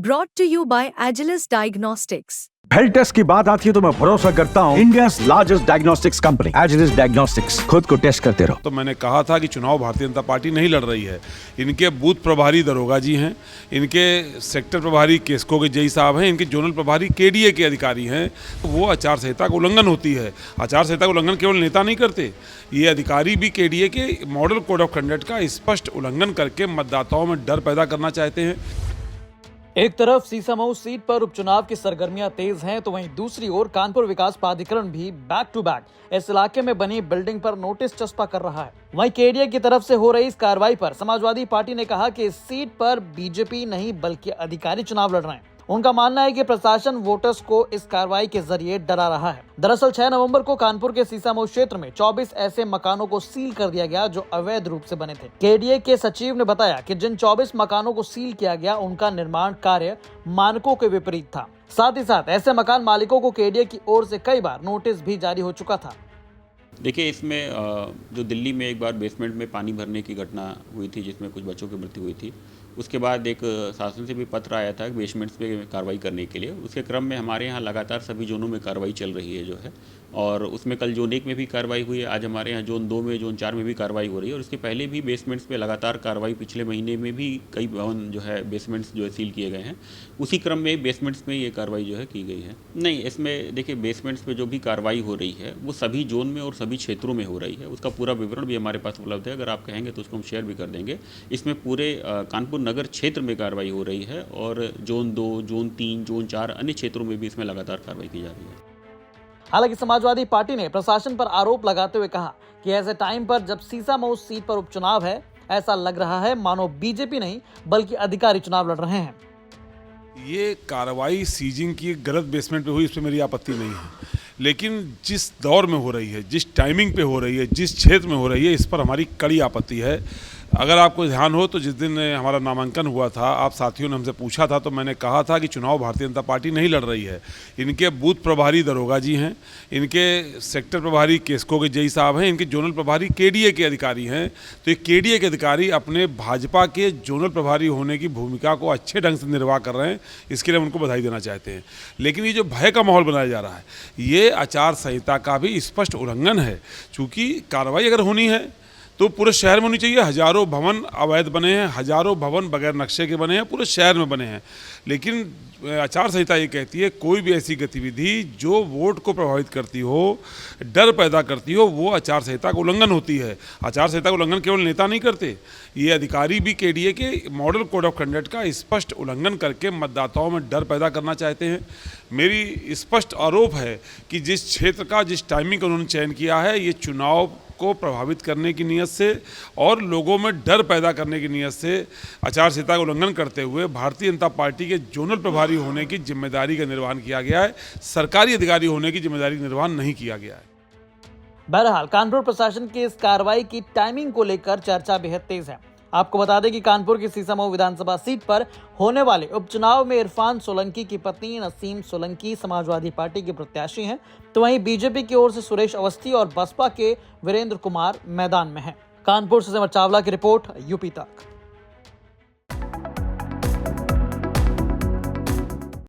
brought to you by Agilus Diagnostics. Health test की बात आती है तो मैं भरोसा करता हूँ India's largest diagnostics company Agilus diagnostics. खुद को टेस्ट करते रहो। तो मैंने कहा था कि चुनाव भारतीय जनता पार्टी नहीं लड़ रही है। इनके बूथ प्रभारी दरोगा जी हैं, इनके सेक्टर प्रभारी केस्को के जेई साहब हैं, इनके जोनल प्रभारी केडीए के अधिकारी हैं। तो वो आचार संहिता का उल्लंघन होती है। आचार संहिता का उल्लंघन केवल नेता नहीं करते, ये अधिकारी भी केडीए के मॉडल कोड ऑफ कंडक्ट का स्पष्ट उल्लंघन करके मतदाताओं में डर पैदा करना चाहते हैं। एक तरफ सीसामऊ सीट पर उपचुनाव की सरगर्मियां तेज हैं, तो वहीं दूसरी ओर कानपुर विकास प्राधिकरण भी बैक टू बैक इस इलाके में बनी बिल्डिंग पर नोटिस चस्पा कर रहा है। वहीं केडीए की तरफ से हो रही इस कार्रवाई पर समाजवादी पार्टी ने कहा कि इस सीट पर बीजेपी नहीं बल्कि अधिकारी चुनाव लड़ रहे हैं। उनका मानना है कि प्रशासन वोटर्स को इस कार्रवाई के जरिए डरा रहा है। दरअसल 6 नवंबर को कानपुर के सीसामऊ क्षेत्र में 24 ऐसे मकानों को सील कर दिया गया जो अवैध रूप से बने थे। केडीए के सचिव ने बताया कि जिन 24 मकानों को सील किया गया उनका निर्माण कार्य मानकों के विपरीत था। साथ ही साथ ऐसे मकान मालिकों को केडीए की ओर से कई बार नोटिस भी जारी हो चुका था। देखिए, इसमें जो दिल्ली में एक बार बेसमेंट में पानी भरने की घटना हुई थी जिसमें कुछ बच्चों की मृत्यु हुई थी, उसके बाद एक शासन से भी पत्र आया था बेसमेंट्स पे कार्रवाई करने के लिए। उसके क्रम में हमारे यहाँ लगातार सभी जोनों में कार्रवाई चल रही है जो है, और उसमें कल जोन 1 में भी कार्रवाई हुई है। आज हमारे यहाँ जोन 2 में, जोन 4 में भी कार्रवाई हो रही है। और इसके पहले भी बेसमेंट्स पे लगातार कार्रवाई, पिछले महीने में भी कई भवन जो है बेसमेंट्स जो है सील किए गए हैं। उसी क्रम में बेसमेंट्स में ये कार्रवाई जो है की गई है। नहीं, इसमें देखिए, बेसमेंट्स पे जो भी कार्रवाई हो रही है वो सभी जोन में और सभी क्षेत्रों में हो रही है। उसका पूरा विवरण भी हमारे पास उपलब्ध है, अगर आप कहेंगे तो उसको हम शेयर भी कर देंगे। इसमें पूरे कानपुर नगर क्षेत्र में कार्रवाई हो रही है, और जोन 2, जोन 3, जोन 4 अन्य क्षेत्रों में भी इसमें लगातार कार्रवाई की जा रही है। हालांकि समाजवादी पार्टी ने प्रशासन पर आरोप लगाते हुए कहा कि ऐसे टाइम पर जब सीसामऊ सीट पर उपचुनाव है, ऐसा लग रहा है मानो बीजेपी नहीं बल्कि अधिकारी चुनाव लड़ रहे हैं। ये कार्रवाई सीजिंग की गलत बेसमेंट पे हुई, इस पर मेरी आपत्ति नहीं है, लेकिन जिस दौर में हो रही है, जिस टाइमिंग पे हो रही है, जिस क्षेत्र में हो रही है, इस पर हमारी कड़ी आपत्ति है। अगर आपको ध्यान हो तो जिस दिन हमारा नामांकन हुआ था, आप साथियों ने हमसे पूछा था, तो मैंने कहा था कि चुनाव भारतीय जनता पार्टी नहीं लड़ रही है। इनके बूथ प्रभारी दरोगा जी हैं, इनके सेक्टर प्रभारी केस्को के जेई साहब हैं, इनके जोनल प्रभारी केडीए के अधिकारी हैं। तो ये केडीए के अधिकारी अपने भाजपा के जोनल प्रभारी होने की भूमिका को अच्छे ढंग से निर्वाह कर रहे हैं, इसके लिए हम उनको बधाई देना चाहते हैं। लेकिन ये जो भय का माहौल बनाया जा रहा है, ये आचार संहिता का भी स्पष्ट उल्लंघन है। चूँकि कार्रवाई अगर होनी है तो पूरे शहर में होनी चाहिए। हजारों भवन अवैध बने हैं, हजारों भवन बगैर नक्शे के बने हैं, पूरे शहर में बने हैं। लेकिन आचार संहिता ये कहती है कोई भी ऐसी गतिविधि जो वोट को प्रभावित करती हो, डर पैदा करती हो, वो आचार संहिता का उल्लंघन होती है। आचार संहिता का उल्लंघन केवल नेता नहीं करते, ये अधिकारी भी केडीए के मॉडल कोड ऑफ कंडक्ट का स्पष्ट उल्लंघन करके मतदाताओं में डर पैदा करना चाहते हैं। मेरी स्पष्ट आरोप है कि जिस क्षेत्र का, जिस टाइमिंग का उन्होंने चयन किया है, ये चुनाव को प्रभावित करने की नीयत से और लोगों में डर पैदा करने की नीयत से आचार संहिता का उल्लंघन करते हुए भारतीय जनता पार्टी के जोनल प्रभारी होने की जिम्मेदारी का निर्वहन किया गया है। सरकारी अधिकारी होने की जिम्मेदारी का निर्वहन नहीं किया गया है। बहरहाल कानपुर प्रशासन की इस कार्रवाई की टाइमिंग को लेकर चर्चा बेहद तेज है। आपको बता दें कि कानपुर की सीसामऊ विधानसभा सीट पर होने वाले उपचुनाव में इरफान सोलंकी की पत्नी नसीम सोलंकी समाजवादी पार्टी के प्रत्याशी हैं, तो वहीं बीजेपी की ओर से सुरेश अवस्थी और बसपा के वीरेंद्र कुमार मैदान में हैं। कानपुर से सिमर चावला की रिपोर्ट, यूपी तक।